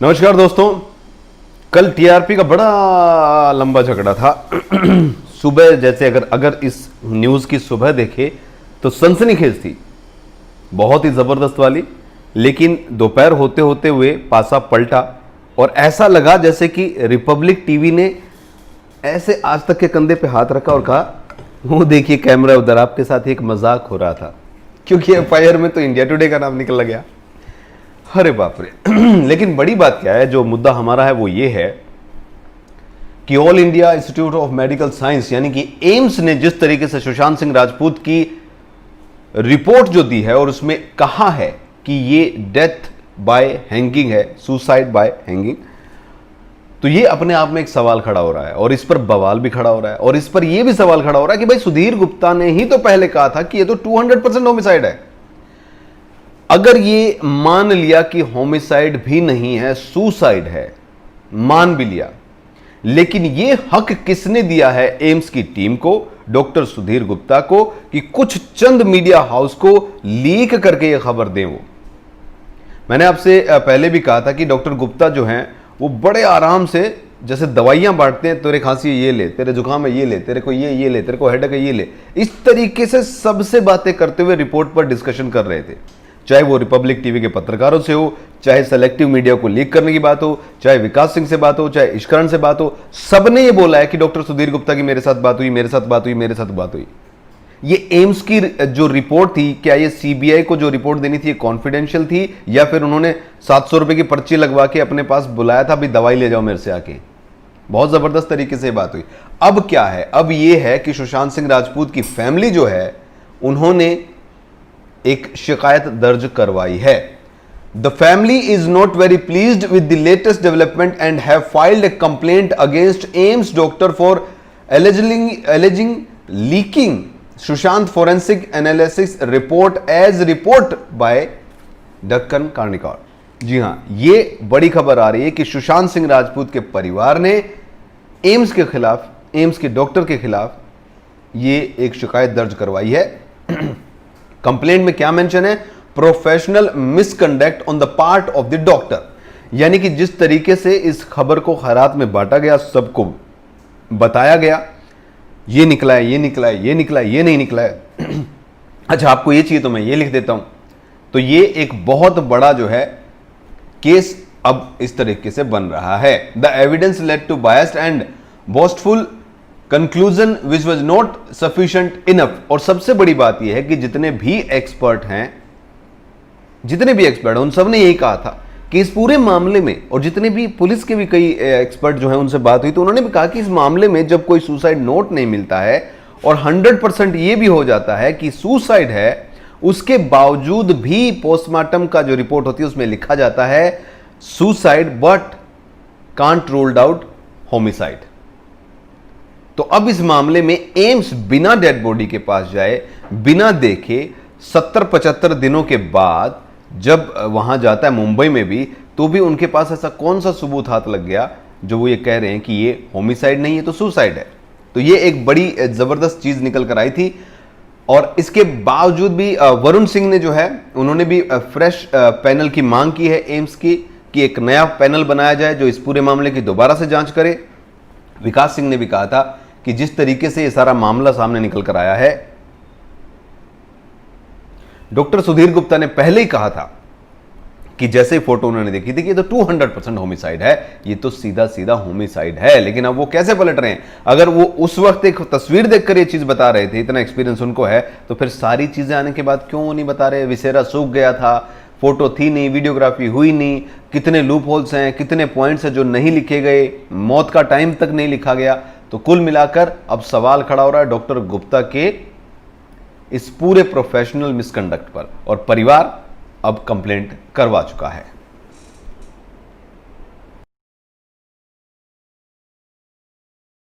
नमस्कार दोस्तों। कल टीआरपी का बड़ा लंबा झगड़ा था। सुबह जैसे अगर इस न्यूज़ की सुबह देखे तो सनसनीखेज थी, बहुत ही ज़बरदस्त वाली। लेकिन दोपहर होते होते हुए पासा पलटा और ऐसा लगा जैसे कि रिपब्लिक टीवी ने ऐसे आज तक के कंधे पे हाथ रखा और कहा, वो देखिए कैमरा उधर, आपके साथ एक मजाक हो रहा था। क्योंकि एफआईआर में तो इंडिया टुडे का नाम निकल गया। अरे बाप रे। लेकिन बड़ी बात क्या है, जो मुद्दा हमारा है वो ये है कि all India institute of medical science यानी कि एम्स ने जिस तरीके से सुशांत सिंह राजपूत की रिपोर्ट जो दी है और उसमें कहा है कि ये डेथ बाय हैंगिंग है, सुसाइड बाय हैंगिंग, तो ये अपने आप में एक सवाल खड़ा हो रहा है और इस पर बवाल भी खड़ा हो रहा है। और इस पर यह भी सवाल खड़ा हो रहा है कि भाई सुधीर गुप्ता ने ही तो पहले कहा था कि ये तो 200% होमिसाइड है। अगर ये मान लिया कि होमिसाइड भी नहीं है, सुसाइड है, मान भी लिया, लेकिन ये हक किसने दिया है एम्स की टीम को, डॉक्टर सुधीर गुप्ता को, कि कुछ चंद मीडिया हाउस को लीक करके ये खबर दें। वो मैंने आपसे पहले भी कहा था कि डॉक्टर गुप्ता जो हैं वो बड़े आराम से जैसे दवाइयां बांटते हैं, तेरे खांसी है ये ले, तेरे जुकाम है ये ले, तेरे को ये ले, तेरे को हेडेक है ये ले, इस तरीके से सबसे बातें करते हुए रिपोर्ट पर डिस्कशन कर रहे थे। चाहे वो रिपब्लिक टीवी के पत्रकारों से हो, चाहे सेलेक्टिव मीडिया को लीक करने की बात हो, चाहे विकास सिंह से बात हो, चाहे इश्करण से बात हो, सबने ये बोला है कि डॉक्टर सुधीर गुप्ता की मेरे साथ बात हुई, मेरे साथ बात हुई, मेरे साथ बात हुई। ये एम्स की जो रिपोर्ट थी, क्या ये सीबीआई को जो रिपोर्ट देनी थी कॉन्फिडेंशियल थी, या फिर उन्होंने 700 रुपए की पर्ची लगवा के अपने पास बुलाया था, भी दवाई ले जाओ मेरे से आके। बहुत जबरदस्त तरीके से बात हुई। अब क्या है, अब ये है कि सुशांत सिंह राजपूत की फैमिली जो है उन्होंने एक शिकायत दर्ज करवाई है। The family is not very pleased with the latest development and have filed a complaint against AIIMS doctor for alleging leaking Sushant forensic analysis report as report by Deccan Chronicle. जी हां, ये बड़ी खबर आ रही है कि सुशांत सिंह राजपूत के परिवार ने एम्स के खिलाफ, एम्स के डॉक्टर के खिलाफ ये एक शिकायत दर्ज करवाई है। कंप्लेंट में क्या मेंशन है? Professional misconduct on the part of the doctor. यानी कि जिस तरीके से इस खबर को खैरात में बांटा गया, सबको बताया गया, ये निकला है, ये निकला है, ये निकला है, ये नहीं निकला है। अच्छा, आपको ये चाहिए तो मैं ये लिख देता हूं। तो ये एक बहुत बड़ा जो है केस अब इस तरीके से बन रहा है। The evidence led to biased and boastful conclusion which was not sufficient enough. और सबसे बड़ी बात यह है कि जितने भी एक्सपर्ट हैं, उन सब ने यही कहा था कि इस पूरे मामले में, और जितने भी पुलिस के भी कई एक्सपर्ट जो हैं उनसे बात हुई, तो उन्होंने भी कहा कि इस मामले में जब कोई सुसाइड नोट नहीं मिलता है और 100% ये भी हो जाता है कि सुसाइड है, उसके बावजूद भी पोस्टमार्टम का जो रिपोर्ट होती है उसमें लिखा जाता है suicide but can't ruled out homicide. तो अब इस मामले में एम्स बिना डेड बॉडी के पास जाए, बिना देखे, 70-75 दिनों के बाद जब वहां जाता है मुंबई में भी, तो भी उनके पास ऐसा कौन सा सबूत हाथ लग गया जो वो ये कह रहे हैं कि ये होमिसाइड नहीं है तो सुसाइड है। तो ये एक बड़ी जबरदस्त चीज निकल कर आई थी। और इसके बावजूद भी वरुण सिंह ने जो है उन्होंने भी फ्रेश पैनल की मांग की है एम्स की, कि एक नया पैनल बनाया जाए जो इस पूरे मामले की दोबारा से जांच करे। विकास सिंह ने भी कहा था कि जिस तरीके से ये सारा मामला सामने निकल कर आया है, डॉक्टर सुधीर गुप्ता ने पहले ही कहा था कि जैसे ही फोटो उन्होंने देखी थी कि ये तो 200% होमिसाइड है, ये तो सीधा सीधा होमिसाइड है। लेकिन अब वो कैसे पलट रहे हैं? अगर वो उस वक्त एक तस्वीर देखकर ये चीज बता रहे थे, इतना एक्सपीरियंस उनको है, तो फिर सारी चीजें आने के बाद क्यों नहीं बता रहे? विसेरा सूख गया था, फोटो थी नहीं, वीडियोग्राफी हुई नहीं, कितने लूप होल्स हैं, कितने पॉइंट्स हैं जो नहीं लिखे गए, मौत का टाइम तक नहीं लिखा गया। तो कुल मिलाकर अब सवाल खड़ा हो रहा है डॉक्टर गुप्ता के इस पूरे प्रोफेशनल मिसकंडक्ट पर, और परिवार अब कंप्लेंट करवा चुका है।